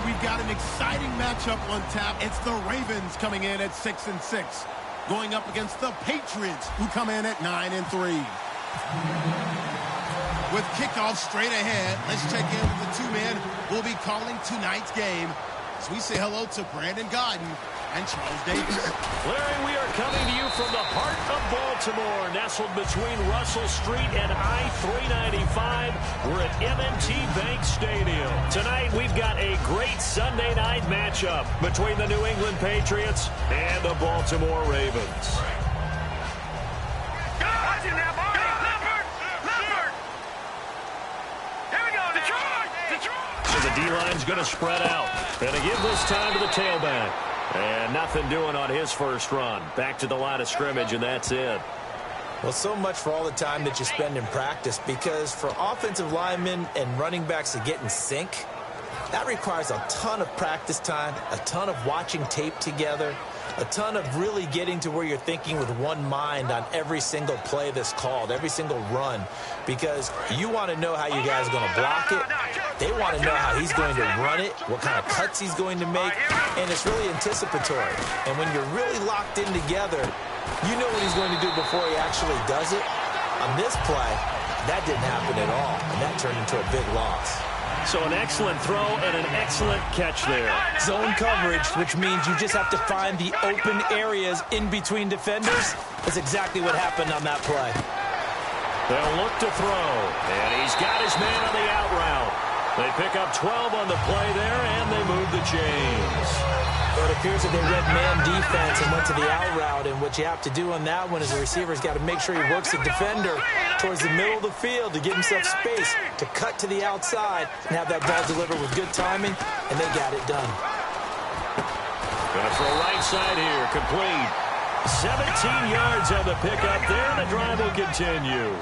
we've got an exciting matchup on tap. It's the Ravens coming in at 6-6, going up against the Patriots, who come in at 9-3. With kickoff straight ahead, let's check in with the two men who will be calling tonight's game. So we say hello to Brandon Godden and Charles Davis. Larry, we are coming to you from the heart of Baltimore, nestled between Russell Street and I-395. We're at M&T Bank Stadium. Tonight, we've got a great Sunday night matchup between the New England Patriots and the Baltimore Ravens. So the D-line's going to spread out. Going to give this time to the tailback. And nothing doing on his first run. Back to the line of scrimmage, and that's it. Well, so much for all the time that you spend in practice, because for offensive linemen and running backs to get in sync, that requires a ton of practice time, a ton of watching tape together, a ton of really getting to where you're thinking with one mind on every single play that's called, every single run, because you want to know how you guys are going to block it. They want to know how he's going to run it, what kind of cuts he's going to make, and it's really anticipatory. And when you're really locked in together, you know what he's going to do before he actually does it. On this play, that didn't happen at all, and that turned into a big loss. So an excellent throw and an excellent catch there. Zone coverage, which means you just have to find the open areas in between defenders. That's exactly what happened on that play. They'll look to throw, and he's got his man on the out route. They pick up 12 on the play there, and they move the chains. Well, it appears that they read man defense and went to the out route, and what you have to do on that one is the receiver's got to make sure he works the defender towards the middle of the field to give himself space to cut to the outside and have that ball delivered with good timing, and they got it done. Gonna throw right side here, complete. 17 yards on the pickup there, and the drive will continue.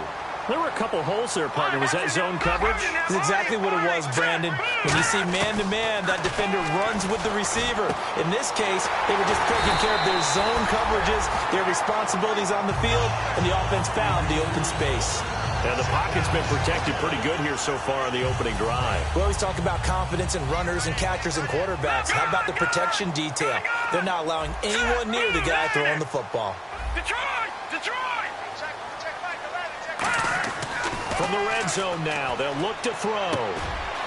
There were a couple holes there, partner. Was that zone coverage? That's exactly what it was, Brandon. When you see man-to-man, that defender runs with the receiver. In this case, they were just taking care of their zone coverages, their responsibilities on the field, and the offense found the open space. And the pocket's been protected pretty good here so far on the opening drive. We always talk about confidence in runners and catchers and quarterbacks. How about the protection detail? They're not allowing anyone near the guy throwing the football. Detroit! From the red zone now, they'll look to throw.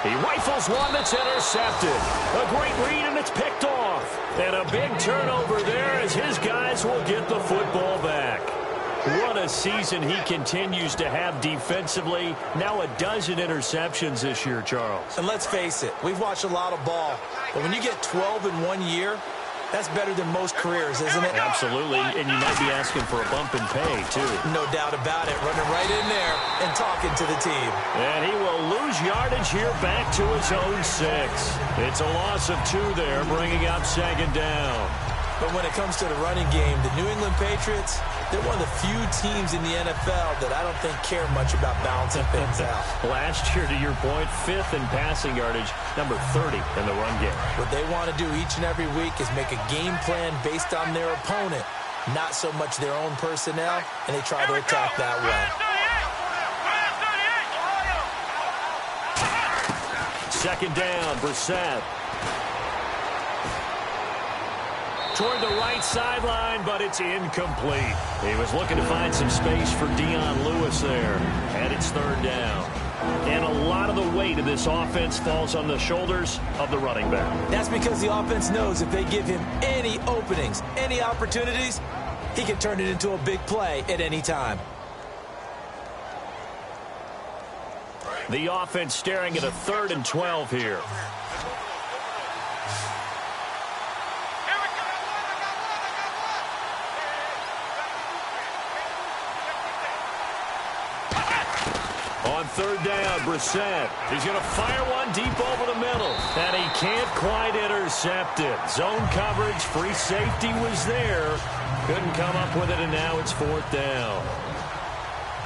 He rifles one that's intercepted. A great read, and it's picked off. And a big turnover there as his guys will get the football back. What a season he continues to have defensively. Now a dozen interceptions this year, Charles. And let's face it, we've watched a lot of ball. But when you get 12 in 1 year, that's better than most careers, isn't it? Absolutely, and you might be asking for a bump in pay, too. No doubt about it. Running right in there and talking to the team. And he will lose yardage here back to his own 6. It's a loss of 2 there, bringing up second down. But when it comes to the running game, the New England Patriots, they're one of the few teams in the NFL that I don't think care much about balancing things out. Last year, to your point, 5th in passing yardage, number 30 in the run game. What they want to do each and every week is make a game plan based on their opponent, not so much their own personnel, and they try to attack that way. Second down, Brissett. Toward the right sideline, but it's incomplete. He was looking to find some space for Dion Lewis there. And it's third down. And a lot of the weight of this offense falls on the shoulders of the running back. That's because the offense knows if they give him any openings, any opportunities, he can turn it into a big play at any time. The offense staring at a 3rd and 12 here. On third down, Brissett. He's going to fire one deep over the middle. And he can't quite intercept it. Zone coverage, free safety was there. Couldn't come up with it, and now it's 4th down.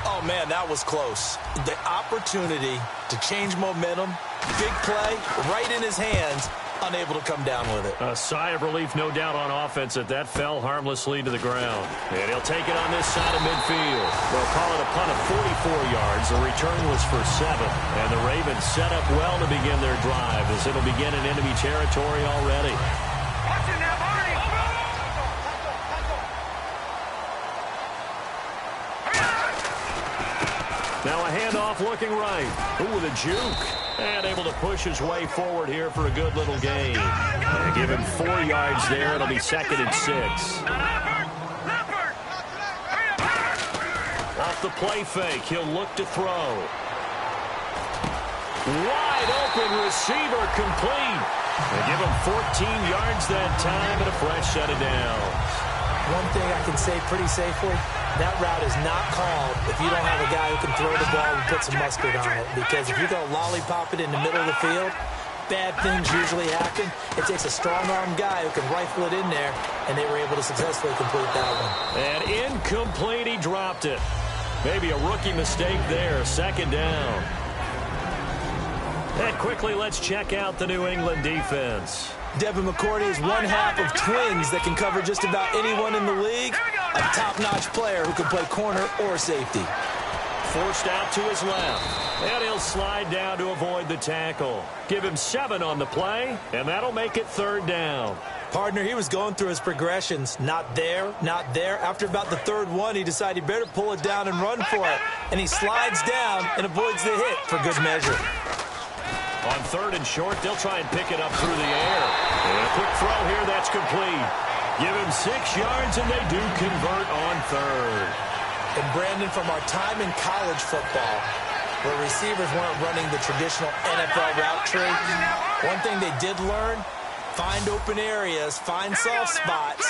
Oh, man, that was close. The opportunity to change momentum, big play, right in his hands, unable to come down with it. A sigh of relief, no doubt, on offense that fell harmlessly to the ground. And he'll take it on this side of midfield. They'll call it a punt of 44 yards. The return was for 7. And the Ravens set up well to begin their drive as it'll begin in enemy territory already. Now a handoff looking right. Ooh, with a juke. And able to push his way forward here for a good little gain. And give him 4 yards there. It'll be 2nd and 6. Off the play fake, he'll look to throw. Wide open receiver complete. They give him 14 yards that time and a fresh set of downs. One thing I can say pretty safely, that route is not called if you don't have a guy who can throw the ball and put some mustard on it. Because if you're going to lollipop it in the middle of the field, bad things usually happen. It takes a strong-armed guy who can rifle it in there, and they were able to successfully complete that one. And incomplete, he dropped it. Maybe a rookie mistake there, 2nd down. And quickly, let's check out the New England defense. Devin McCourty is one half of twins that can cover just about anyone in the league. A top-notch player who can play corner or safety. Forced out to his left. And he'll slide down to avoid the tackle. Give him 7 on the play, and that'll make it 3rd down. Partner, he was going through his progressions. Not there, not there. After about the 3rd one, he decided he better pull it down and run for it. And he slides down and avoids the hit for good measure. On 3rd and short, they'll try and pick it up through the air. And a quick throw here, that's complete. Give him 6 yards, and they do convert on 3rd. And Brandon, from our time in college football, where receivers weren't running the traditional NFL route tree, one thing they did learn, find open areas, find soft spots,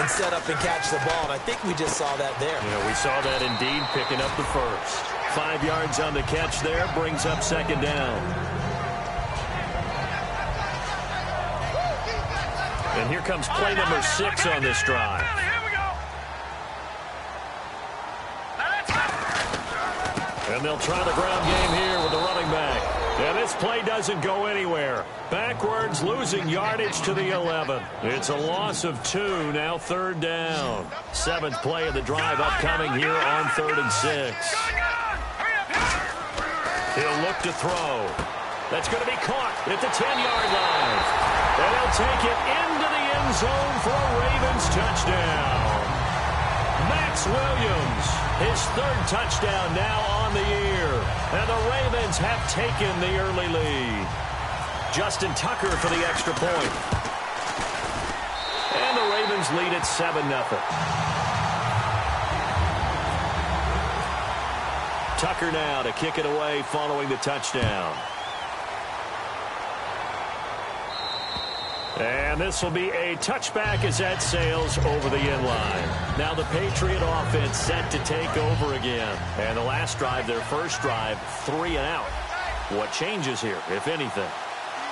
and set up and catch the ball. And I think we just saw that there. Yeah, we saw that indeed, picking up the first. 5 yards on the catch there, brings up 2nd down. And here comes play number 6 on this drive. And they'll try the ground game here with the running back. And this play doesn't go anywhere. Backwards, losing yardage to the 11. It's a loss of 2, now 3rd down. 7th play of the drive upcoming here on 3rd and 6. He'll look to throw. That's going to be caught at the 10-yard line. And he'll take it into the end zone for a Ravens touchdown. Max Williams, his 3rd touchdown now on the year. And the Ravens have taken the early lead. Justin Tucker for the extra point. And the Ravens lead at 7-0. Tucker now to kick it away following the touchdown. And this will be a touchback as that sails over the end line. Now the Patriot offense set to take over again. And the last drive, their first drive, 3 and out. What changes here, if anything?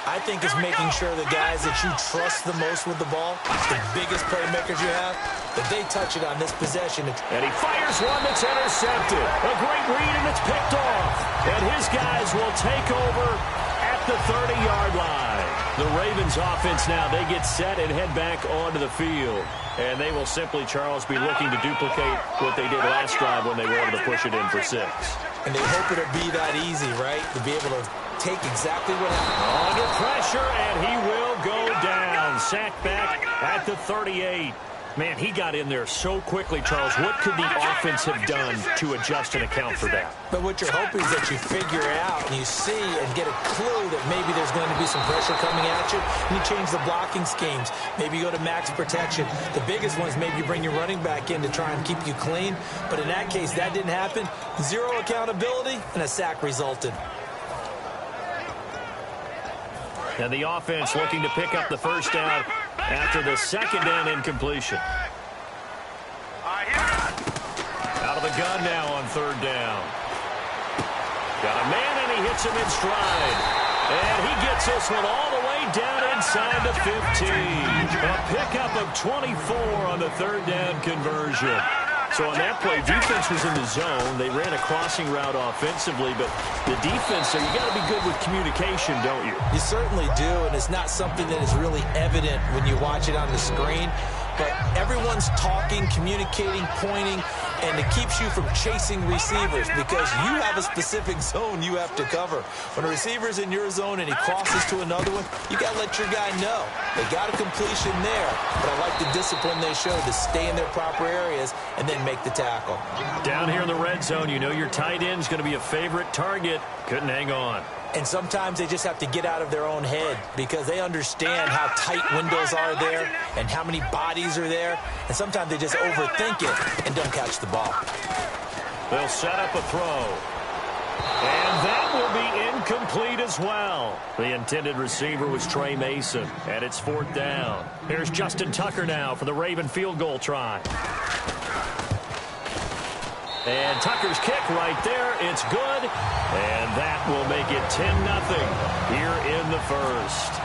I think it's making sure the guys that you trust the most with the ball, the biggest playmakers you have, that they touch it on this possession. And he fires one that's intercepted. A great read, and it's picked off. And his guys will take over at the 30-yard line. The Ravens offense now, they get set and head back onto the field. And they will simply, Charles, be looking to duplicate what they did last drive when they were able to push it in for 6. And they hope it'll be that easy, right? To be able to take exactly what happened. Under pressure, and he will go down. Sacked back at the 38. Man, he got in there so quickly, Charles. What could the offense have done to adjust and account for that? But what you're hoping is that you figure out and you see and get a clue that maybe there's going to be some pressure coming at you. And you change the blocking schemes. Maybe you go to max protection. The biggest one is maybe you bring your running back in to try and keep you clean. But in that case, that didn't happen. 0 accountability, and a sack resulted. And the offense looking to pick up the first down after the 2nd down incompletion. Out of the gun now on 3rd down. Got a man, and he hits him in stride. And he gets this one all the way down inside the 15. A pickup of 24 on the 3rd down conversion. So on that play, defense was in the zone. They ran a crossing route offensively, but the defense, so you got to be good with communication, don't you? You certainly do, and it's not something that is really evident when you watch it on the screen. But everyone's talking, communicating, pointing, and it keeps you from chasing receivers because you have a specific zone you have to cover. When a receiver's in your zone and he crosses to another one, you got to let your guy know. They got a completion there, but I like the discipline they showed to stay in their proper areas and then make the tackle. Down here in the red zone, you know your tight end's going to be a favorite target. Couldn't hang on. And sometimes they just have to get out of their own head because they understand how tight windows are there and how many bodies are there. And sometimes they just overthink it and don't catch the ball. They'll set up a throw. And that will be incomplete as well. The intended receiver was Trey Mason, and it's 4th down. Here's Justin Tucker now for the Raven field goal try. And Tucker's kick right there. It's good. And that will make it 10-0 here in the first.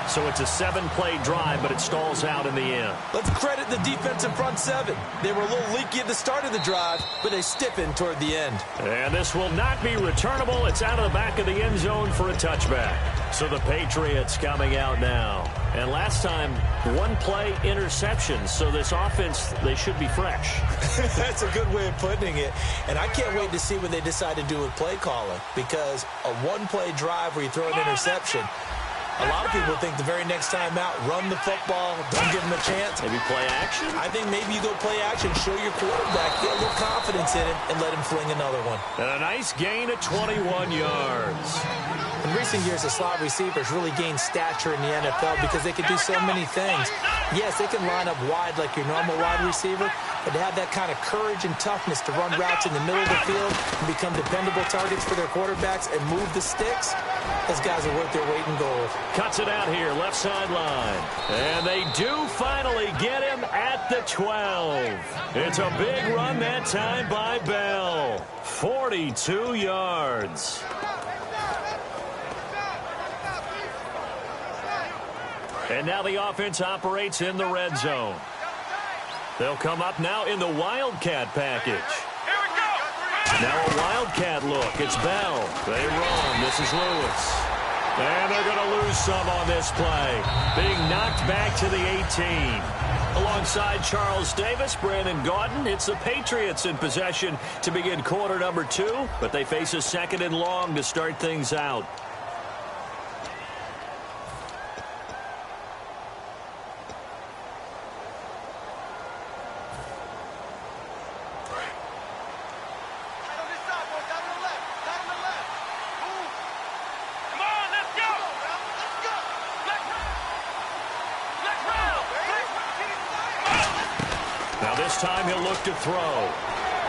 So it's a 7-play drive, but it stalls out in the end. Let's credit the defensive front seven. They were a little leaky at the start of the drive, but they stiffened toward the end. And this will not be returnable. It's out of the back of the end zone for a touchback. So the Patriots coming out now. And last time, 1-play interception. So this offense, they should be fresh. That's a good way of putting it. And I can't wait to see what they decide to do with play calling. Because a 1-play drive where you throw an interception, a lot of people think the very next time out, run the football, don't give them a chance. Maybe play action? I think maybe you go play action, show your quarterback, get a little confidence in him, and let him fling another one. And a nice gain of 21 yards. In recent years, the slot receivers really gained stature in the NFL because they can do so many things. Yes, they can line up wide like your normal wide receiver, but to have that kind of courage and toughness to run routes in the middle of the field and become dependable targets for their quarterbacks and move the sticks, those guys are worth their weight in gold. Cuts it out here, left sideline. And they do finally get him at the 12. It's a big run that time by Bell. 42 yards. And now the offense operates in the red zone. They'll come up now in the Wildcat package. Now a Wildcat look. It's Bell. They run. This is Lewis. And they're going to lose some on this play. Being knocked back to the 18. Alongside Charles Davis, Brandon Gaudin. It's the Patriots in possession to begin quarter number 2. But they face a 2nd and long to start things out. This time he'll look to throw.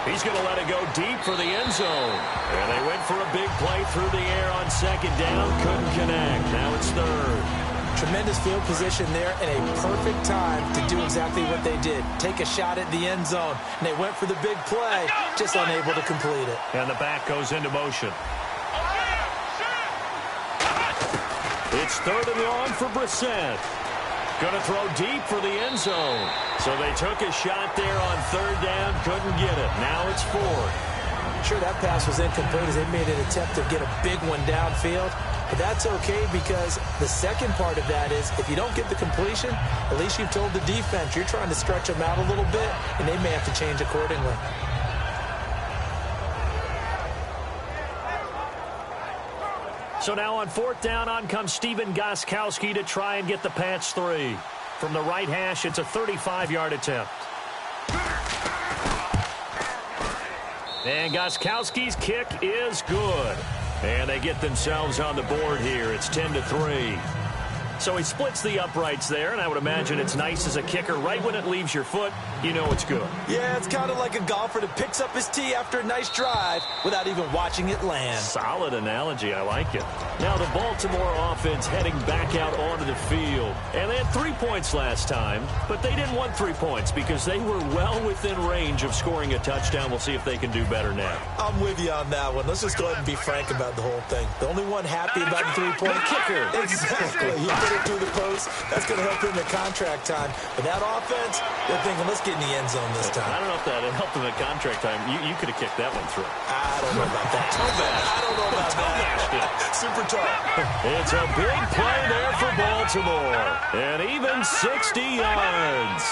He's going to let it go deep for the end zone. And they went for a big play through the air on 2nd down. Couldn't connect. Now it's 3rd. Tremendous field position there and a perfect time to do exactly what they did. Take a shot at the end zone. And they went for the big play, just unable to complete it. And the back goes into motion. It's 3rd and long for Brissett. Going to throw deep for the end zone. So they took a shot there on 3rd down, couldn't get it. Now it's 4th. Sure, that pass was incomplete as they made an attempt to get a big one downfield. But that's okay because the second part of that is if you don't get the completion, at least you've told the defense you're trying to stretch them out a little bit, and they may have to change accordingly. So now on 4th down, on comes Stephen Gostkowski to try and get the Pats 3. From the right hash, it's a 35-yard attempt. And Gostkowski's kick is good. And they get themselves on the board here. It's 10-3. So he splits the uprights there, and I would imagine it's nice as a kicker. Right when it leaves your foot, you know it's good. Yeah, it's kind of like a golfer that picks up his tee after a nice drive without even watching it land. Solid analogy. I like it. Now the Baltimore offense heading back out onto the field. And they had 3 points last time, but they didn't want 3 points because they were well within range of scoring a touchdown. We'll see if they can do better now. I'm with you on that one. Let's just go ahead and be frank about the whole thing. The only one happy about the 3-point kicker. Exactly. get it through the post. That's going to help him in contract time. But that offense, they're thinking, let's get in the end zone this time. I don't know if that helped him in contract time. You could have kicked that one through. I don't know about that. I don't know about that. Super tough. It's a big play there for Baltimore. And even 60 yards.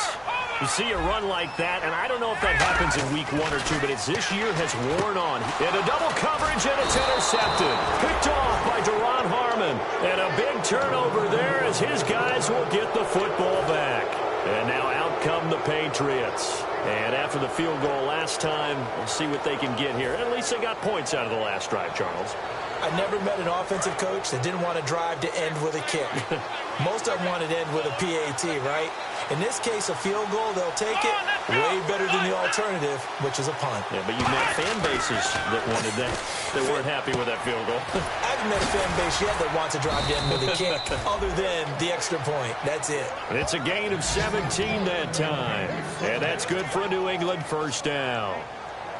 You see a run like that, and I don't know if that happens in week 1 or 2, but it's this year has worn on. In a double coverage, and it's intercepted. Picked off by Deron Harmon. And a big turnover there as his guys will get the football back. And now out come the Patriots. And after the field goal last time, we'll see what they can get here. At least they got points out of the last drive, Charles. I never met an offensive coach that didn't want to drive to end with a kick. Most of them wanted to end with a PAT, right? In this case, a field goal, they'll take it way better than the alternative, which is a punt. Yeah, but you've met fan bases that wanted that, that weren't happy with that field goal. I haven't met a fan base yet that wants to drive to end with a kick, other than the extra point. That's it. It's a gain of 17 that time. And that's good for a New England first down.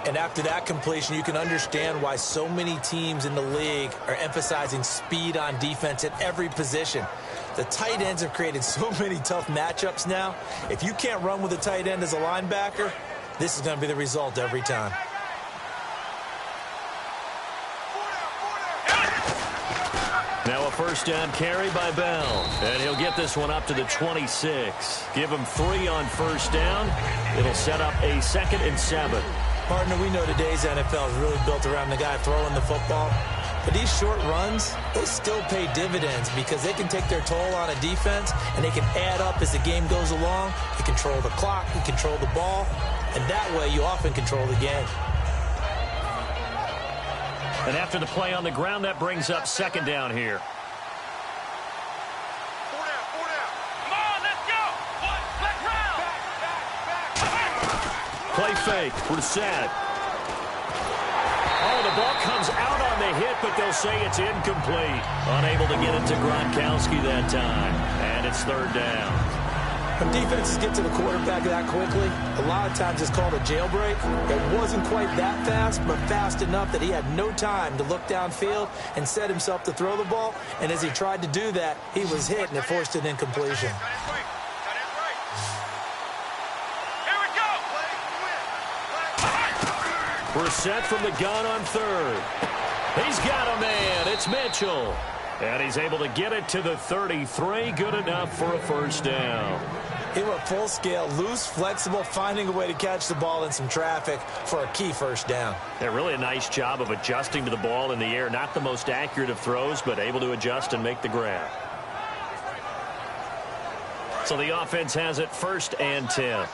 And after that completion, you can understand why so many teams in the league are emphasizing speed on defense at every position. The tight ends have created so many tough matchups now. If you can't run with a tight end as a linebacker, this is going to be the result every time. Now a first down carry by Bell. And he'll get this one up to the 26. Give him 3 on first down. It'll set up a 2nd and 7. Partner, we know today's NFL is really built around the guy throwing the football. But these short runs, they still pay dividends because they can take their toll on a defense and they can add up as the game goes along. You control the clock, you control the ball, and that way you often control the game. And after the play on the ground, that brings up 2nd down here. Play fake, Brissett. Oh, the ball comes out on the hit, but they'll say it's incomplete. Unable to get it to Gronkowski that time. And it's 3rd down. When defenses get to the quarterback that quickly, a lot of times it's called a jailbreak. It wasn't quite that fast, but fast enough that he had no time to look downfield and set himself to throw the ball. And as he tried to do that, he was hit, and it forced an incompletion. Brissett from the gun on 3rd. He's got a man. It's Mitchell. And he's able to get it to the 33. Good enough for a first down. He went full scale, loose, flexible, finding a way to catch the ball in some traffic for a key first down. Yeah, really a nice job of adjusting to the ball in the air. Not the most accurate of throws, but able to adjust and make the grab. So the offense has it 1st and 10.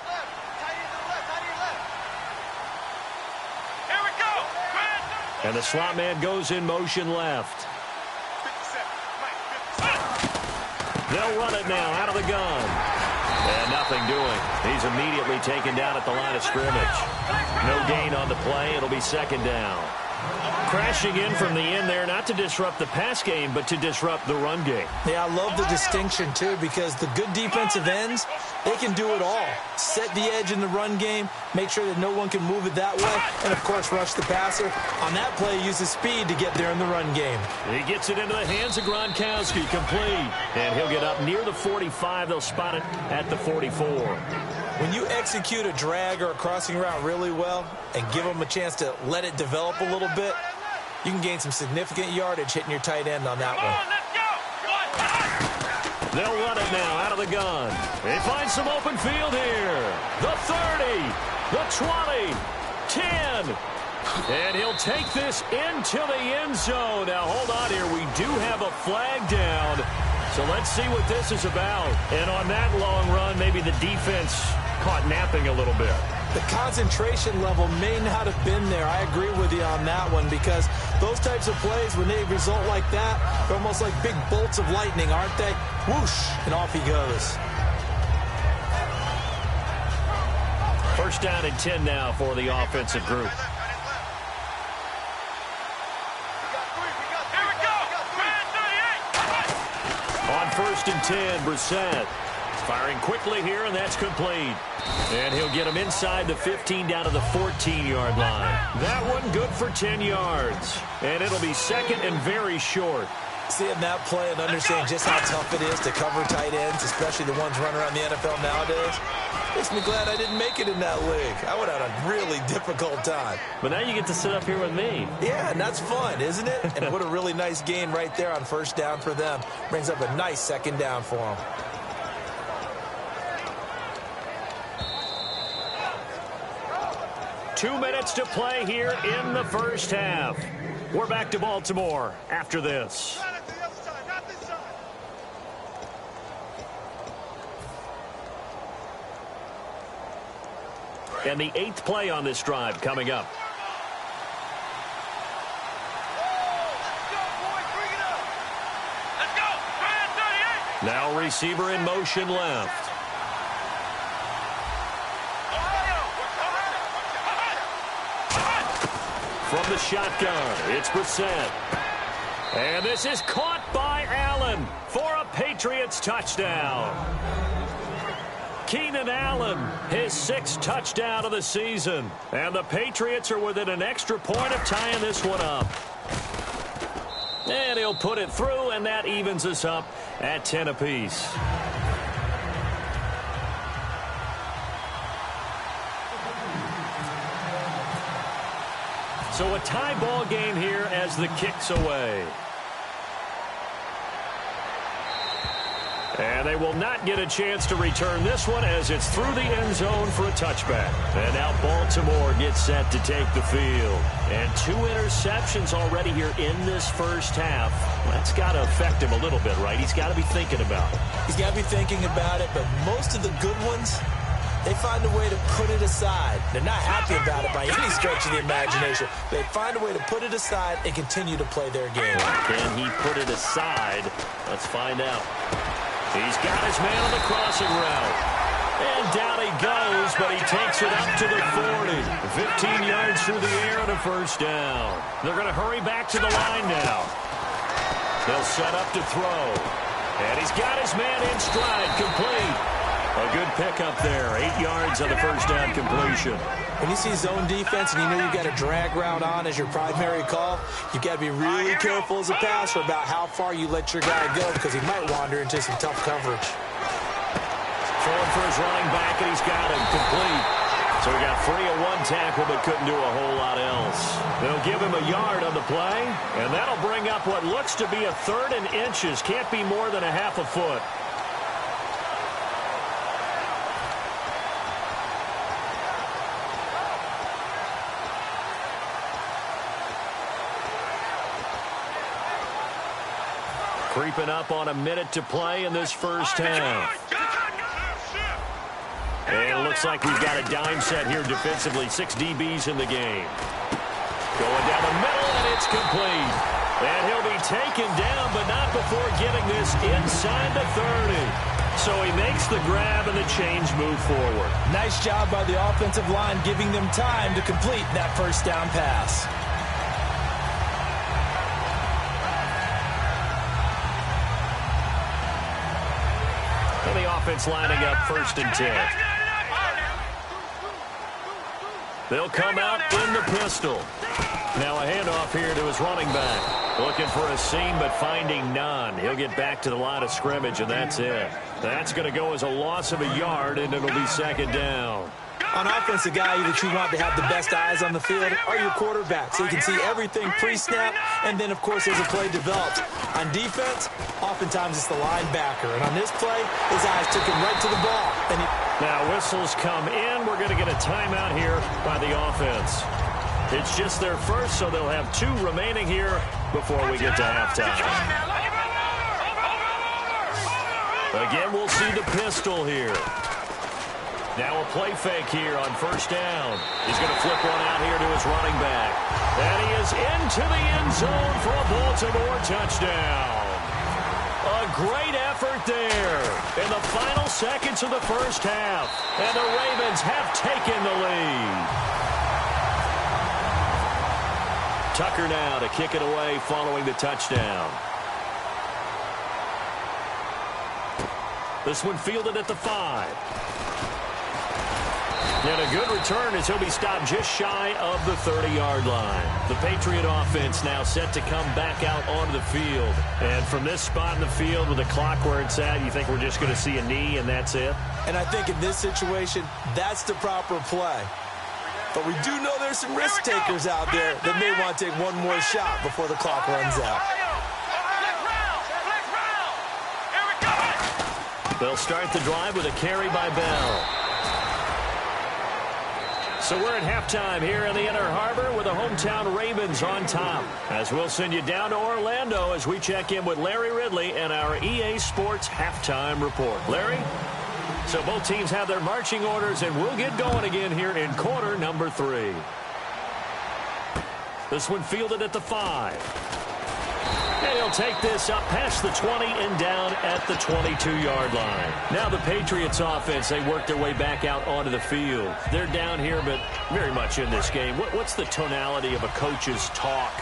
And the slot man goes in motion left. They'll run it now out of the gun. And nothing doing. He's immediately taken down at the line of scrimmage. No gain on the play. It'll be 2nd down. Crashing in from the end there, not to disrupt the pass game, but to disrupt the run game. Yeah, I love the distinction, too, because the good defensive ends, they can do it all. Set the edge in the run game, make sure that no one can move it that way, and, of course, rush the passer. On that play, use the speed to get there in the run game. He gets it into the hands of Gronkowski, complete. And he'll get up near the 45. They'll spot it at the 44. When you execute a drag or a crossing route really well and give them a chance to let it develop a little bit, you can gain some significant yardage hitting your tight end on that one. They'll run it now out of the gun. They find some open field here. The 30, the 20, 10. And he'll take this into the end zone. Now, hold on here. We do have a flag down. So let's see what this is about. And on that long run, maybe the defense caught napping a little bit. The concentration level may not have been there. I agree with you on that one because those types of plays, when they result like that, they're almost like big bolts of lightning, aren't they? Whoosh, and off he goes. 1st down and 10 now for the offensive group. On 1st and 10, Brissett. Firing quickly here, and that's complete. And he'll get him inside the 15 down to the 14-yard line. That one good for 10 yards. And it'll be 2nd and very short. Seeing that play and understanding just how tough it is to cover tight ends, especially the ones running around the NFL nowadays, makes me glad I didn't make it in that league. I would have had a really difficult time. But now you get to sit up here with me. Yeah, and that's fun, isn't it? And what a really nice gain right there on first down for them. Brings up a nice second down for them. Two minutes to play here in the first half. We're back to Baltimore after this. And the 8th play on this drive coming up. Now receiver in motion left. From the shotgun, it's Brissett. And this is caught by Allen for a Patriots touchdown. Keenan Allen, his 6th touchdown of the season. And the Patriots are within an extra point of tying this one up. And he'll put it through, and that evens us up at 10 apiece. So a tie ball game here as the kick's away. And they will not get a chance to return this one as it's through the end zone for a touchback. And now Baltimore gets set to take the field. And 2 interceptions already here in this first half. That's got to affect him a little bit, right? He's got to be thinking about it. He's got to be thinking about it, but most of the good ones, they find a way to put it aside. They're not happy about it by any stretch of the imagination. They find a way to put it aside and continue to play their game. Can he put it aside? Let's find out. He's got his man on the crossing route. And down he goes, but he takes it up to the 40. 15 yards through the air and a first down. They're going to hurry back to the line now. They'll set up to throw. And he's got his man in stride, complete. A good pickup there. 8 yards on the first down completion. When you see zone defense and you know you've got a drag route on as your primary call, you've got to be really careful as a passer about how far you let your guy go because he might wander into some tough coverage. Throwing for his running back, and he's got him complete. So he got free of one tackle but couldn't do a whole lot else. They'll give him a yard on the play, and that'll bring up what looks to be a 3rd and inches. Can't be more than a half a foot. Creeping up on a minute to play in this first half. And it looks like we've got a dime set here defensively. 6 DBs in the game. Going down the middle, and it's complete. And he'll be taken down, but not before getting this inside the 30. So he makes the grab, and the chains move forward. Nice job by the offensive line giving them time to complete that first down pass. And the offense lining up 1st and 10. They'll come out in the pistol. Now a handoff here to his running back. Looking for a seam, but finding none. He'll get back to the line of scrimmage, and that's it. That's going to go as a loss of a yard, and it'll be 2nd down. On offense, the guy that you want to have the best eyes on the field are your quarterback, so you can see everything pre-snap, and then, of course, as the play develops. On defense, oftentimes it's the linebacker, and on this play, his eyes took him right to the ball. And now whistles come in. We're going to get a timeout here by the offense. It's just their first, so they'll have 2 remaining here before we get to halftime. Again, we'll see the pistol here. Now a play fake here on first down. He's going to flip one out here to his running back. And he is into the end zone for a Baltimore touchdown. A great effort there in the final seconds of the first half. And the Ravens have taken the lead. Tucker now to kick it away following the touchdown. This one fielded at the 5. And a good return as he'll be stopped just shy of the 30-yard line. The Patriot offense now set to come back out onto the field. And from this spot in the field with the clock where it's at, you think we're just going to see a knee and that's it? And I think in this situation, that's the proper play. But we do know there's some risk takers out there that may want to take one more shot before the clock runs out. They'll start the drive with a carry by Bell. So we're at halftime here in the Inner Harbor with the hometown Ravens on top. As we'll send you down to Orlando as we check in with Larry Ridley and our EA Sports halftime report. Larry? So both teams have their marching orders, and we'll get going again here in quarter number 3. This one fielded at the 5. And he'll take this up past the 20 and down at the 22-yard line. Now the Patriots offense, they work their way back out onto the field. They're down here, but very much in this game. What's the tonality of a coach's talk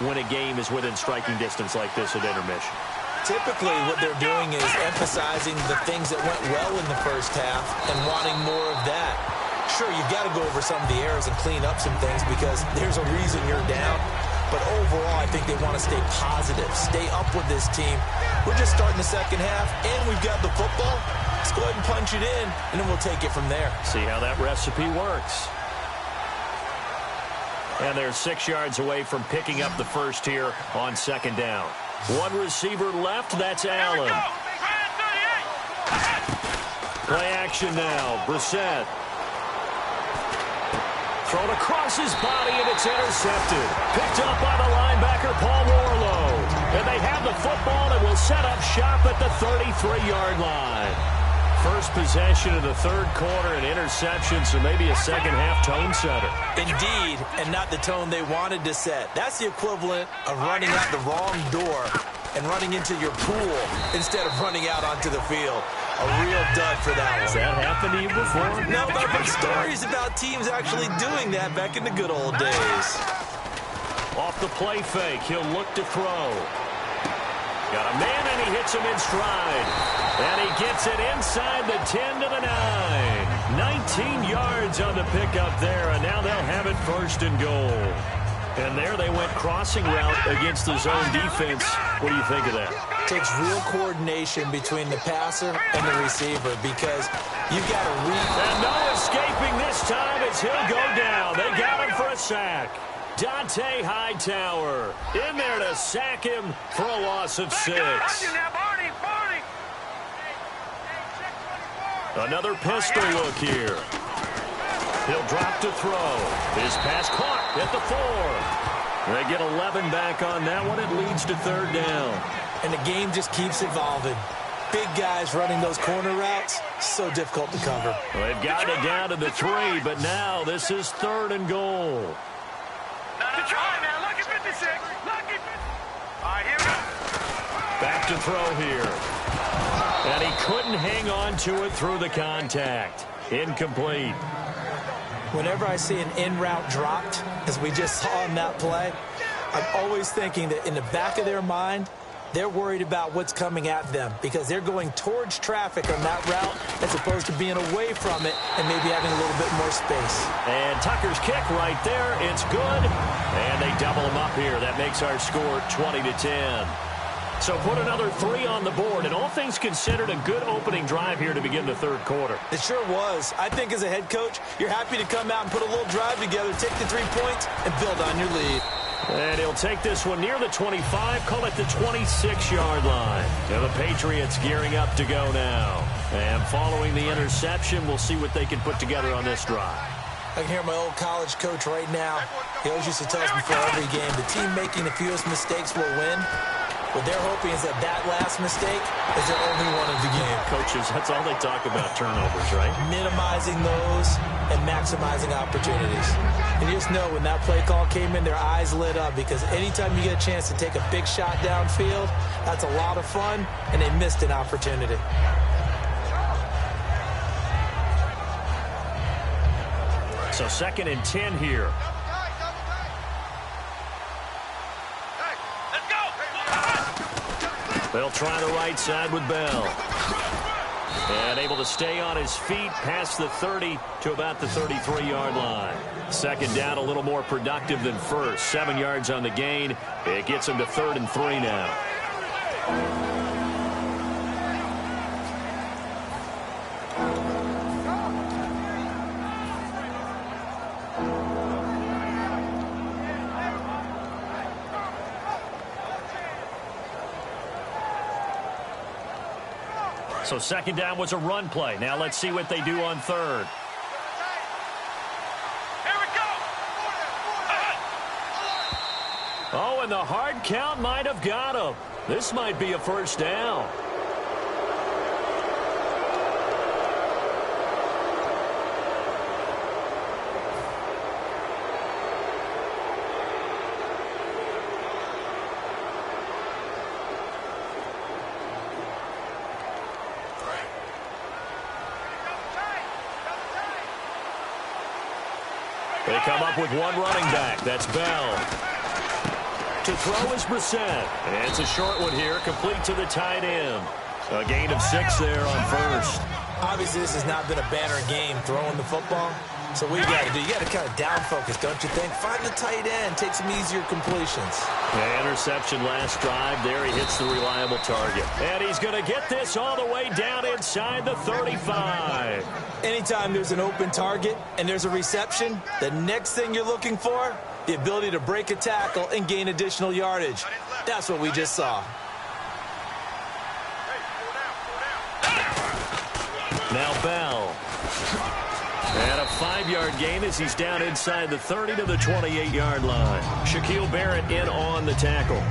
when a game is within striking distance like this at intermission? Typically, what they're doing is emphasizing the things that went well in the first half and wanting more of that. Sure, you've got to go over some of the errors and clean up some things because there's a reason you're down. But overall, I think they want to stay positive, stay up with this team. We're just starting the second half, and we've got the football. Let's go ahead and punch it in, and then we'll take it from there. See how that recipe works. And they're 6 yards away from picking up the first here on second down. One receiver left, that's Allen. Play action now, Brissett. Thrown across his body, and it's intercepted. Picked up by the linebacker, Paul Warlow. And they have the football and will set up shop at the 33-yard line. First possession of the third quarter, an interception, so maybe a second-half tone setter. Indeed, and not the tone they wanted to set. That's the equivalent of running out the wrong door and running into your pool instead of running out onto the field. A real dud for that one. Has that happened to you before? No, but I've heard stories about teams actually doing that back in the good old days. Off the play fake, he'll look to throw. Got a man, and he hits him in stride. And he gets it inside the 10 to the 9. 19 yards on the pickup there, and now they'll have it first and goal. And there they went crossing route against the zone defense. What do you think of that? Takes real coordination between the passer and the receiver because you've got to read. And no escaping this time as he'll go down. They got him for a sack. Dante Hightower in there to sack him for a loss of 6. Another pistol look here. He'll drop to throw. His pass caught at the 4. They get 11 back on that one. It leads to third down. And the game just keeps evolving. Big guys running those corner routes, so difficult to cover. Well, they've gotten it down to the 3, but now this is third and goal. Back to throw here. And he couldn't hang on to it through the contact. Incomplete. Whenever I see an in route dropped, as we just saw in that play, I'm always thinking that in the back of their mind, they're worried about what's coming at them because they're going towards traffic on that route as opposed to being away from it and maybe having a little bit more space. And Tucker's kick right there. It's good. And they double him up here. That makes our score 20-10. So put another 3 on the board, and all things considered, a good opening drive here to begin the third quarter. It sure was. I think as a head coach, you're happy to come out and put a little drive together, take the 3 points, and build on your lead. And he'll take this one near the 25, call it the 26-yard line. And the Patriots gearing up to go now. And following the interception, we'll see what they can put together on this drive. I can hear my old college coach right now. He always used to tell us before every game, the team making the fewest mistakes will win. What they're hoping is that that last mistake is their only one of the game. Coaches, that's all they talk about, turnovers, right? Minimizing those and maximizing opportunities. And you just know when that play call came in, their eyes lit up because anytime you get a chance to take a big shot downfield, that's a lot of fun, and they missed an opportunity. So 2nd and 10 here. They'll try the right side with Bell. And able to stay on his feet past the 30 to about the 33-yard line. Second down, a little more productive than first. 7 yards on the gain. It gets him to 3rd and 3 now. So second down was a run play. Now let's see what they do on third. Here we go. Oh, and the hard count might have got him. This might be a first down. They come up with one running back. That's Bell. To throw is Brissett. And it's a short one here, complete to the tight end. A gain of 6 there on first. Obviously, this has not been a banner game throwing the football. So what you got to do, you got to kind of down focus, don't you think? Find the tight end, take some easier completions. The interception last drive. There he hits the reliable target. And he's going to get this all the way down inside the 35. Anytime there's an open target and there's a reception, the next thing you're looking for, the ability to break a tackle and gain additional yardage. That's what we just saw. Now Bell. And a 5-yard gain as he's down inside the 30 to the 28-yard line. Shaquille Barrett in on the tackle.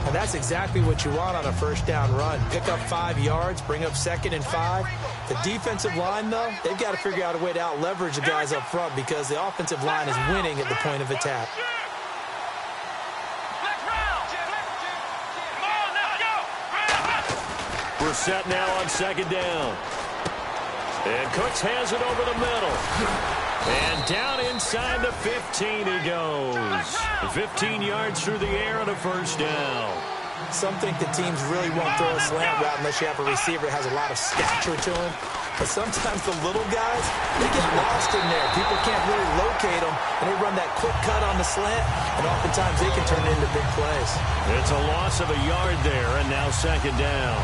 And that's exactly what you want on a first down run. Pick up 5 yards, bring up 2nd and 5. The defensive line, though, they've got to figure out a way to out-leverage the guys up front because the offensive line is winning at the point of attack. Brissett now on second down. And Cooks has it over the middle. And down inside the 15 he goes. 15 yards through the air and a first down. Some think the teams really won't throw a slant route unless you have a receiver that has a lot of stature to him. But sometimes the little guys, they get lost in there. People can't really locate them, and they run that quick cut on the slant, and oftentimes they can turn it into big plays. It's a loss of a yard there, and now second down.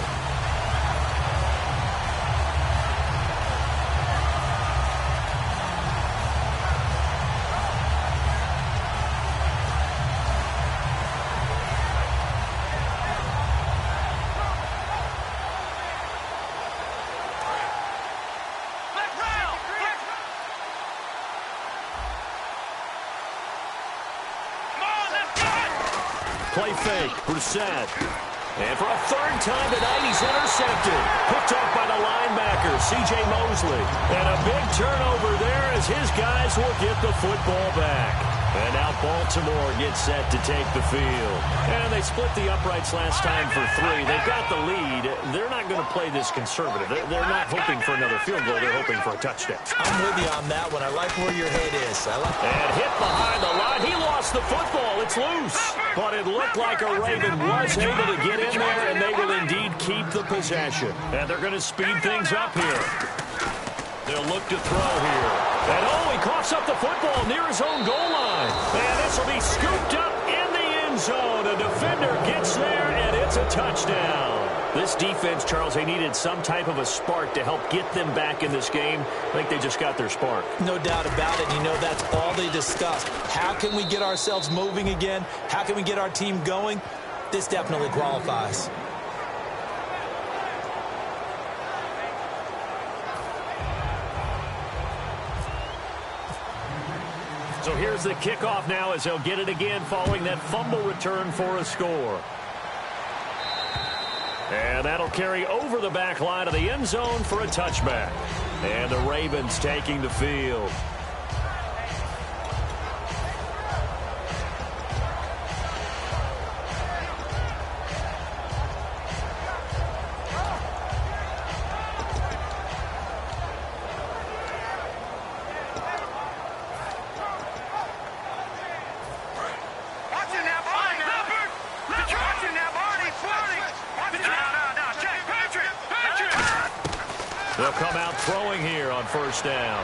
Play fake, Brissett. And for a third time tonight, he's intercepted. Picked up by the linebacker, C.J. Mosley. And a big turnover there as his guys will get the football back. And now Baltimore gets set to take the field. And they split the uprights last time for 3. They've got the lead. They're not going to play this conservative. They're not hoping for another field goal. They're hoping for a touchdown. I'm with you on that one. I like where your head is. And hit behind the line. He lost the football. It's loose. But it looked like a Raven was able to get in there, and they will indeed keep the possession. And they're going to speed things up here. They'll look to throw here. And he coughs up the football near his own goal line. And this will be scooped up in the end zone. A defender gets there, and it's a touchdown. This defense, Charles, they needed some type of a spark to help get them back in this game. I think they just got their spark. No doubt about it. You know, that's all they discussed. How can we get ourselves moving again? How can we get our team going? This definitely qualifies. So here's the kickoff now as they'll get it again following that fumble return for a score. And that'll carry over the back line of the end zone for a touchback. And the Ravens taking the field. They'll come out throwing here on first down.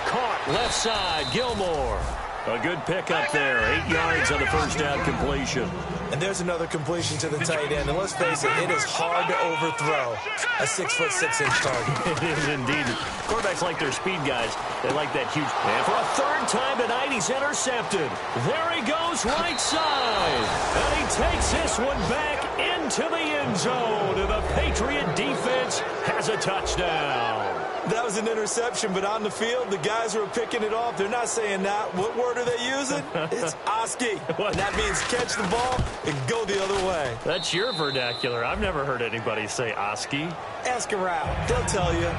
Caught left side, Gilmore. A good pickup there, 8 yards on the first down completion. And there's another completion to the tight end. And let's face it, it is hard to overthrow a 6'6" target. It is indeed. Quarterbacks like their speed guys. They like that huge. And for a third time tonight, he's intercepted. There he goes right side. And he takes this one back into the end zone. And the Patriot defense has a touchdown. That was an interception, but on the field, the guys who are picking it off, they're not saying that. What word are they using? It's Oski. And that means catch the ball and go the other way. That's your vernacular. I've never heard anybody say Oski. Ask around. They'll tell you.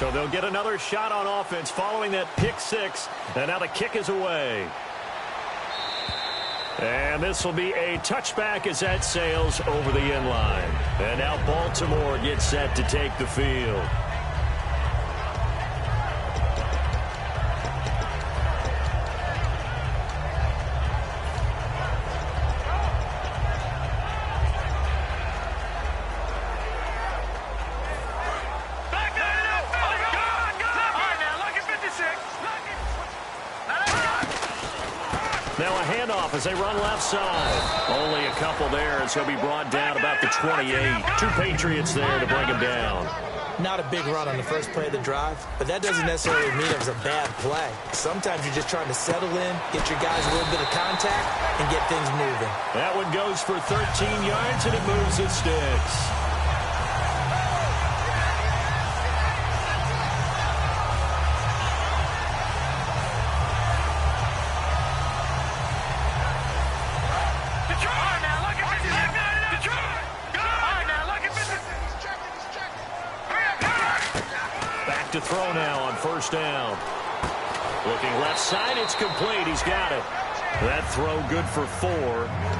So they'll get another shot on offense following that pick six. And now the kick is away. And this will be a touchback as that sails over the end line. And now Baltimore gets set to take the field. Now a handoff as they run left side. Only a couple there as he'll be brought down about the 28. 2 Patriots there to bring him down. Not a big run on the first play of the drive, but that doesn't necessarily mean it was a bad play. Sometimes you're just trying to settle in, get your guys a little bit of contact, and get things moving. That one goes for 13 yards, and it moves its sticks. To throw now on first down. Looking left side, it's complete. He's got it. That throw good for 4.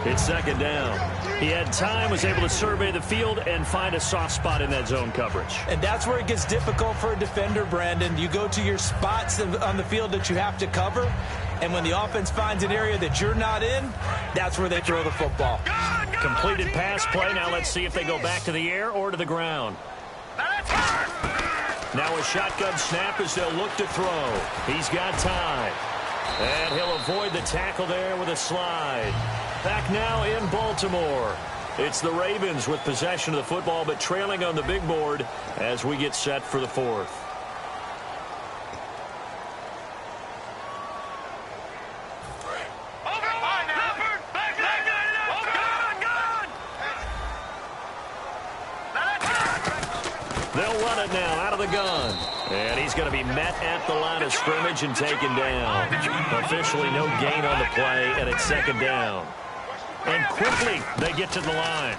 It's second down. He had time, was able to survey the field and find a soft spot in that zone coverage. And that's where it gets difficult for a defender, Brandon. You go to your spots on the field that you have to cover, and when the offense finds an area that you're not in, that's where they throw the football. Completed pass play. Now let's see if they go back to the air or to the ground. Now a shotgun snap as they'll look to throw. He's got time. And he'll avoid the tackle there with a slide. Back now in Baltimore. It's the Ravens with possession of the football, but trailing on the big board as we get set for the fourth. They'll run it now out of the gun. And he's going to be met at the line of scrimmage and taken down. Officially no gain on the play, and it's second down. And quickly they get to the line.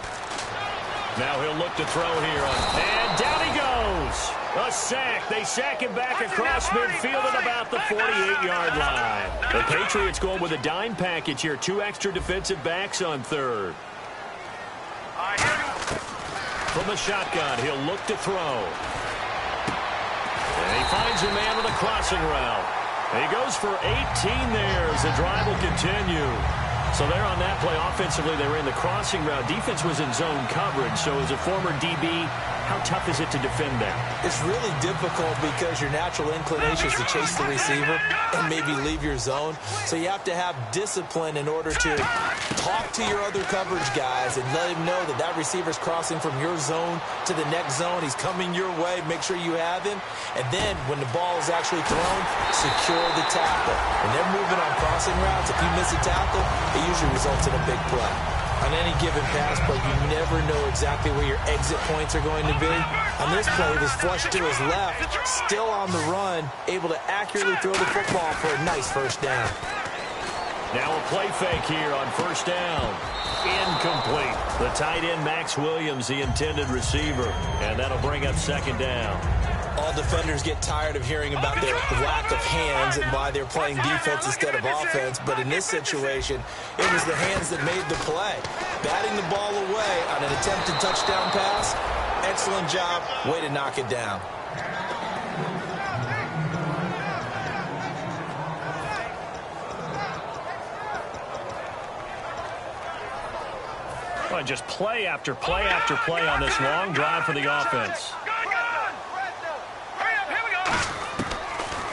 Now he'll look to throw here. And down he goes. A sack. They sack him back across midfield at about the 48-yard line. The Patriots going with a dime package here. 2 extra defensive backs on third. From the shotgun, he'll look to throw. And he finds a man with a crossing route. And he goes for 18 there as the drive will continue. So there on that play, offensively, they were in the crossing route. Defense was in zone coverage. So as a former DB, how tough is it to defend that? It's really difficult because your natural inclination is to chase the receiver and maybe leave your zone. So you have to have discipline in order to talk to your other coverage guys and let him know that that receiver's crossing from your zone to the next zone. He's coming your way. Make sure you have him. And then when the ball is actually thrown, secure the tackle. When they're moving on crossing routes, if you miss a tackle, it usually results in a big play. On any given pass play, you never know exactly where your exit points are going to be. On this play, it was flushed to his left, still on the run, able to accurately throw the football for a nice first down. Now a play fake here on first down. Incomplete. The tight end, Max Williams, the intended receiver. And that'll bring up second down. All defenders get tired of hearing about their lack of hands and why they're playing defense instead of offense. But in this situation, it was the hands that made the play. Batting the ball away on an attempted touchdown pass. Excellent job. Way to knock it down. Well, just play after play after play on this long drive for the offense.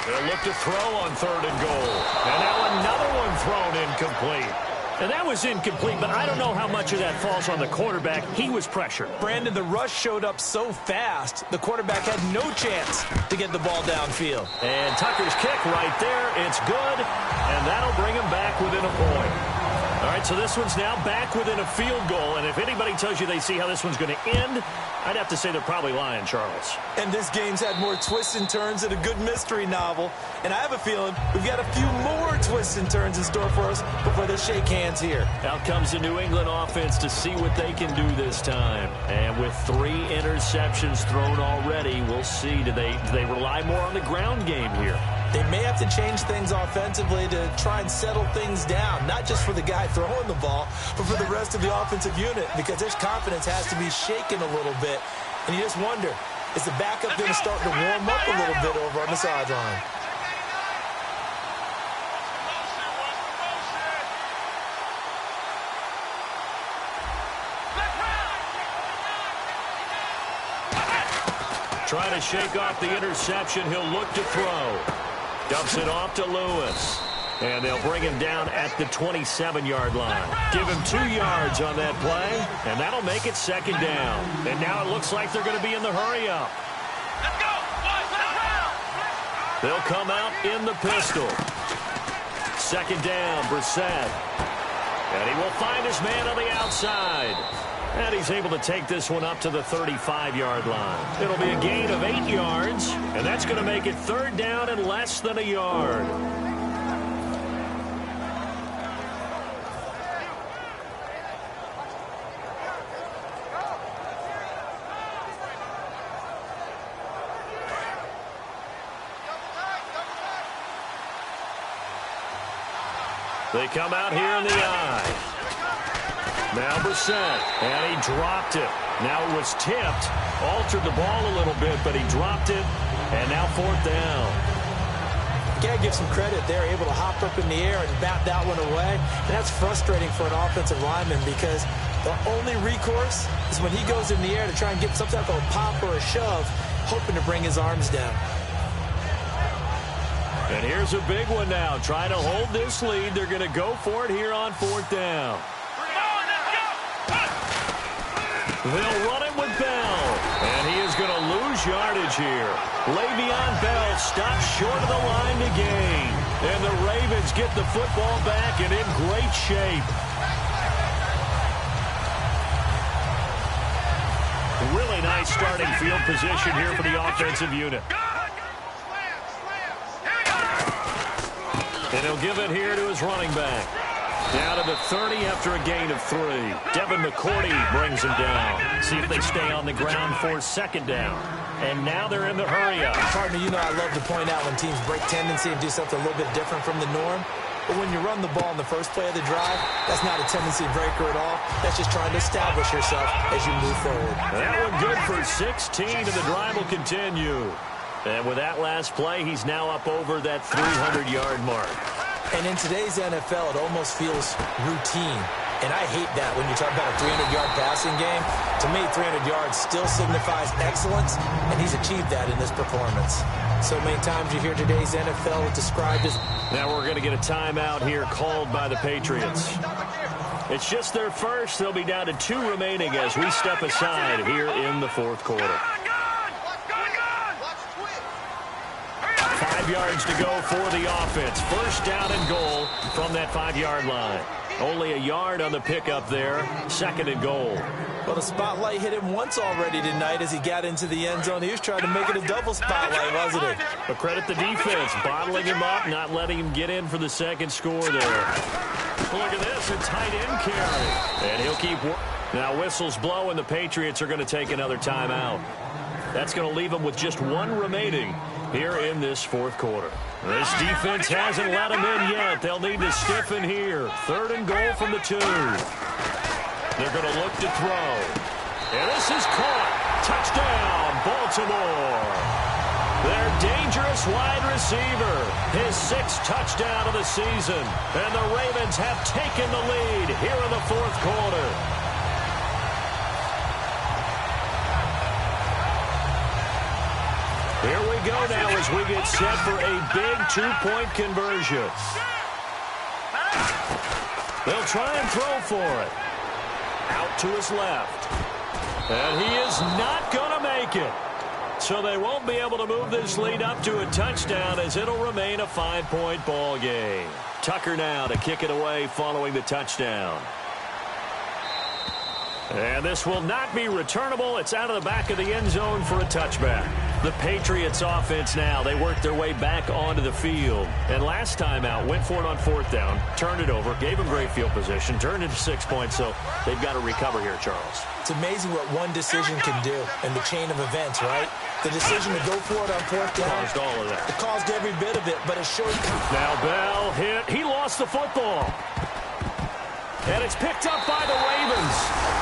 They'll look to throw on 3rd and goal. And now another one thrown incomplete. And that was incomplete, but I don't know how much of that falls on the quarterback. He was pressured. Brandon, the rush showed up so fast, the quarterback had no chance to get the ball downfield. And Tucker's kick right there. It's good, and that'll bring him back within a point. All right, so this one's now back within a field goal, and if anybody tells you they see how this one's going to end, I'd have to say they're probably lying, Charles. And this game's had more twists and turns than a good mystery novel, and I have a feeling we've got a few more twists and turns in store for us before they shake hands here. Out comes the New England offense to see what they can do this time. And with 3 interceptions thrown already, we'll see. Do they rely more on the ground game here? They may have to change things offensively to try and settle things down, not just for the guy throwing the ball, but for the rest of the offensive unit, because his confidence has to be shaken a little bit. And you just wonder, is the backup going to start to warm up a little bit over on the sideline? Trying to shake off the interception. He'll look to throw. Dumps it off to Lewis. And they'll bring him down at the 27-yard line. Give him 2 yards on that play, and that'll make it 2nd down. And now it looks like they're going to be in the hurry-up. They'll come out in the pistol. 2nd down, Brissett. And he will find his man on the outside. And he's able to take this one up to the 35-yard line. It'll be a gain of 8 yards, and that's going to make it 3rd down and less than a yard. They come out here in the eye. Now Brissett, and he dropped it. Now it was tipped, altered the ball a little bit, but he dropped it, and now 4th down. Got to give some credit. They're able to hop up in the air and bat that one away, and that's frustrating for an offensive lineman because the only recourse is when he goes in the air to try and get some type of a pop or a shove, hoping to bring his arms down. And here's a big one now. Trying to hold this lead. They're going to go for it here on 4th down. They'll run it with Bell, and he is going to lose yardage here. Le'Veon Bell stops short of the line to gain, and the Ravens get the football back and in great shape. Really nice starting field position here for the offensive unit. And he'll give it here to his running back. Down to the 30 after a gain of 3. Devin McCourty brings him down. See if they stay on the ground for 2nd down. And now they're in the hurry-up. Partner, you know I love to point out when teams break tendency and do something a little bit different from the norm. But when you run the ball in the first play of the drive, that's not a tendency breaker at all. That's just trying to establish yourself as you move forward. That one good for 16, and the drive will continue. And with that last play, he's now up over that 300-yard mark. And in today's NFL, it almost feels routine. And I hate that when you talk about a 300-yard passing game. To me, 300 yards still signifies excellence, and he's achieved that in this performance. So many times you hear today's NFL described as... Now we're going to get a timeout here called by the Patriots. It's just their first. They'll be down to 2 remaining as we step aside here in the 4th quarter. 5 yards to go for the offense. 1st down and goal from that 5-yard line. Only a yard on the pickup there. 2nd and goal. Well, the spotlight hit him once already tonight as he got into the end zone. He was trying to make it a double spotlight, wasn't he? But credit the defense, bottling him up, not letting him get in for the 2nd score there. Look at this, a tight end carry. And he'll keep... Now whistles blow, and the Patriots are going to take another timeout. That's going to leave them with just 1 remaining here in this 4th quarter. This defense hasn't let them in yet. They'll need to stiffen here. 3rd and goal from the 2. They're going to look to throw. And this is caught. Touchdown, Baltimore. Their dangerous wide receiver. His 6th touchdown of the season. And the Ravens have taken the lead here in the 4th quarter. go now as we get set for a big two-point conversion. They'll try and throw for it. Out to his left. And he is not going to make it. So they won't be able to move this lead up to a touchdown as it'll remain a 5-point ball game. Tucker now to kick it away following the touchdown. And this will not be returnable. It's out of the back of the end zone for a touchback. The Patriots offense now, they worked their way back onto the field. And last time out, went for it on 4th down, turned it over, gave them great field position, turned into 6 points, so they've got to recover here, Charles. It's amazing what one decision can do in the chain of events, right? The decision to go for it on 4th down. Caused all of that. It caused every bit of it, but it showed. Now Bell hit. He lost the football. And it's picked up by the Ravens.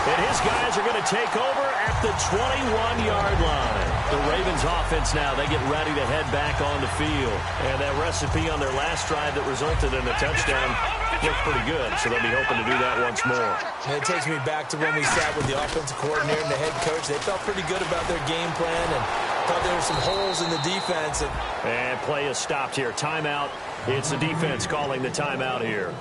And his guys are going to take over at the 21-yard line. The Ravens offense now, they get ready to head back on the field. And that recipe on their last drive that resulted in a touchdown looked pretty good. So they'll be hoping to do that once more. And it takes me back to when we sat with the offensive coordinator and the head coach. They felt pretty good about their game plan and thought there were some holes in the defense. And play is stopped here. Timeout. It's the defense calling the timeout here.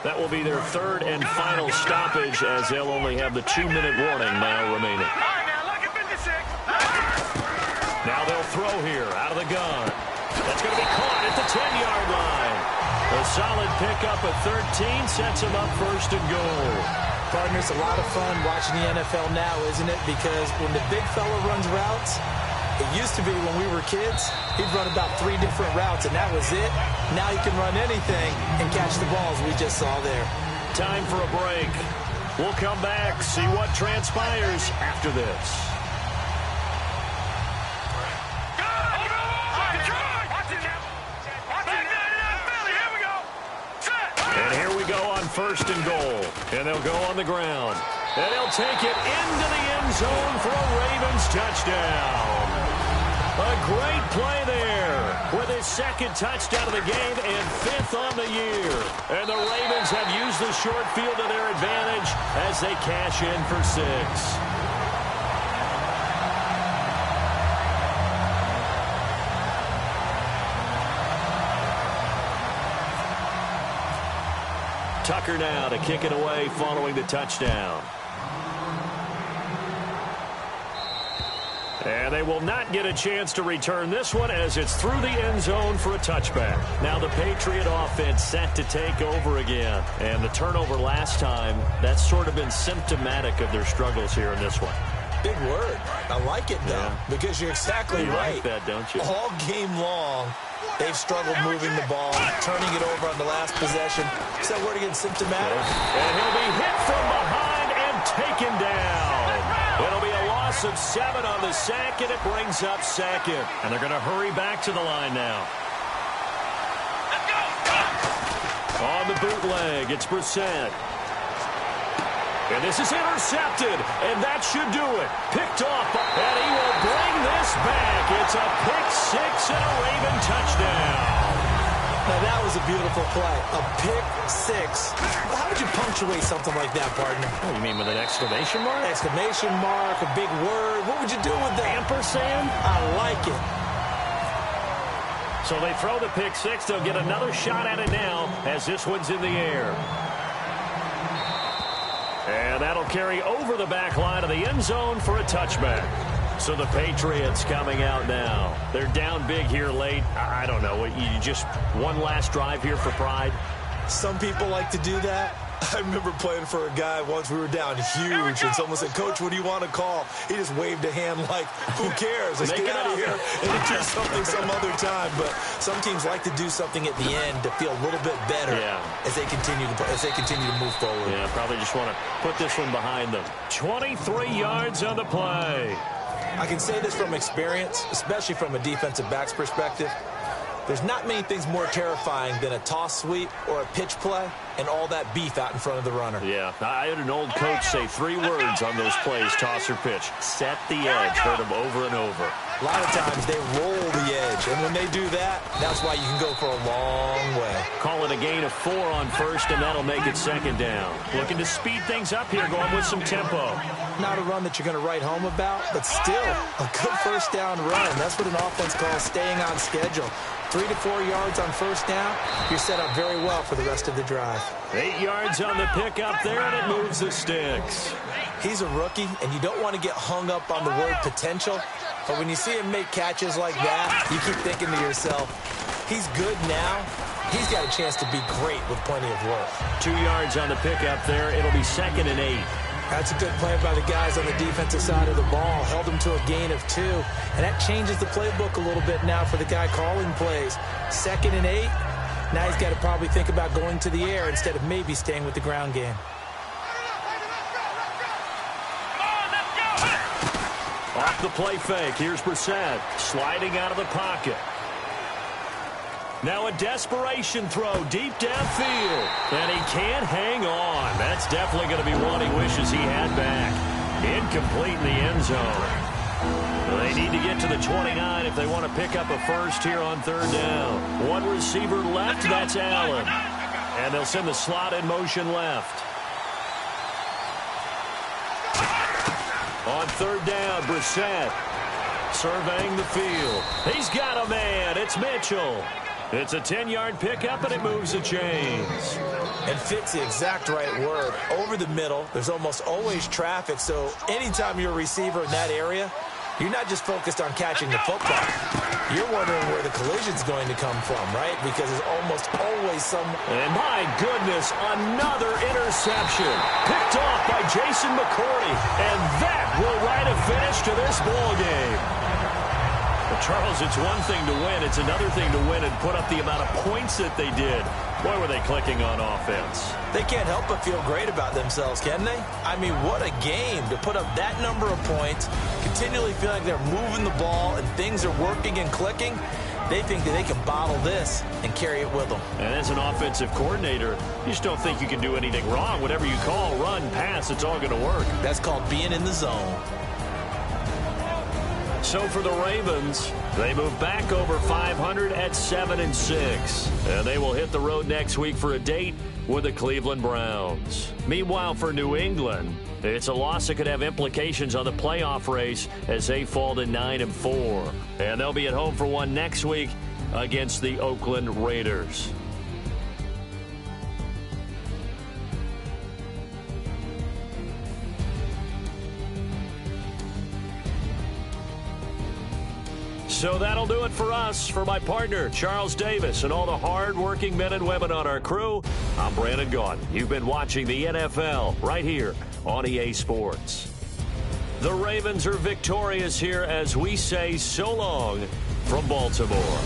That will be their 3rd and final stoppage as they'll only have the 2-minute warning now remaining. Now they'll throw here out of the gun. That's going to be caught at the 10-yard line. A solid pickup at 13 sets him up 1st and goal. Partner, it's a lot of fun watching the NFL now, isn't it? Because when the big fella runs routes, it used to be when we were kids, he'd run about 3 different routes, and that was it. Now he can run anything and catch the balls we just saw there. Time for a break. We'll come back, see what transpires after this. And here we go on 1st and goal. And they'll go on the ground. And they'll take it into the end zone for a Ravens touchdown. A great play there with his 2nd touchdown of the game and 5th on the year. And the Ravens have used the short field to their advantage as they cash in for 6. Tucker now to kick it away following the touchdown. And they will not get a chance to return this one as it's through the end zone for a touchback. Now the Patriot offense set to take over again. And the turnover last time, that's sort of been symptomatic of their struggles here in this one. Big word. I like it, though, because you're exactly right. You like that, don't you? All game long, they've struggled moving the ball, turning it over on the last possession. Is that word again, symptomatic? And he'll be hit from behind and taken down. It'll be a loss of 7 on the sack, and it brings up 2nd. And they're going to hurry back to the line now. On the bootleg, it's Brissett. And this is intercepted, and that should do it. Picked off, and he will bring this back. It's a pick 6 and a Raven touchdown. Now, that was a beautiful play. A pick 6. How would you punctuate something like that, partner? Oh, you mean with an exclamation mark? Exclamation mark, a big word. What would you do with that? Ampersand? I like it. So they throw the pick 6. They'll get another shot at it now as this one's in the air. And that'll carry over the back line of the end zone for a touchback. So the Patriots coming out now. They're down big here late. I don't know. You just one last drive here for pride? Some people like to do that. I remember playing for a guy once. We were down huge, and someone said, "Coach, what do you want to call?" He just waved a hand like, "Who cares? Let's get out of here and do something some other time." But some teams like to do something at the end to feel a little bit better as they continue to move forward. Yeah, probably just want to put this one behind them. 23 yards on the play. I can say this from experience, especially from a defensive back's perspective. There's not many things more terrifying than a toss sweep or a pitch play, and all that beef out in front of the runner. Yeah, I had an old coach say 3 words on those plays, toss or pitch. Set the edge. Heard him over and over. A lot of times they roll the edge, and when they do that, that's why you can go for a long way. Call it a gain of 4 on first, and that'll make it second down. Looking to speed things up here, going with some tempo. Not a run that you're going to write home about, but still a good first down run. That's what an offense calls staying on schedule. 3 to 4 yards on first down, you're set up very well for the rest of the drive. 8 yards on the pickup there, and it moves the sticks. He's a rookie, and you don't want to get hung up on the word potential, but when you see him make catches like that, you keep thinking to yourself, he's good now. He's got a chance to be great with plenty of work. 2 yards on the pickup there. It'll be 2nd and 8. That's a good play by the guys on the defensive side of the ball. Held them to a gain of 2. And that changes the playbook a little bit now for the guy calling plays. 2nd and 8. Now he's got to probably think about going to the air instead of maybe staying with the ground game. Off the play fake. Here's Brissett sliding out of the pocket. Now a desperation throw deep downfield. And he can't hang on. That's definitely going to be one he wishes he had back. Incomplete in the end zone. They need to get to the 29 if they want to pick up a first here on 3rd down. One receiver left, that's Allen. And they'll send the slot in motion left. On 3rd down, Brissett surveying the field. He's got a man. It's Mitchell. It's a 10-yard pickup, and it moves the chains. And fit's the exact right word. Over the middle, there's almost always traffic, so anytime you're a receiver in that area, you're not just focused on catching the football. You're wondering where the collision's going to come from, right? Because there's almost always some... And my goodness, another interception. Picked off by Jason McCourty. And that will write a finish to this ball game. Well, Charles, it's one thing to win. It's another thing to win and put up the amount of points that they did. Boy, were they clicking on offense. They can't help but feel great about themselves, can they? I mean, what a game to put up that number of points, continually feel like they're moving the ball and things are working and clicking. They think that they can bottle this and carry it with them. And as an offensive coordinator, you just don't think you can do anything wrong. Whatever you call, run, pass, it's all going to work. That's called being in the zone. So for the Ravens, they move back over 500 at 7-6. And they will hit the road next week for a date with the Cleveland Browns. Meanwhile, for New England, it's a loss that could have implications on the playoff race as they fall to 9-4. And they'll be at home for one next week against the Oakland Raiders. So that'll do it for us. For my partner, Charles Davis, and all the hard-working men and women on our crew, I'm Brandon Gaudin. You've been watching the NFL right here on EA Sports. The Ravens are victorious here as we say so long from Baltimore.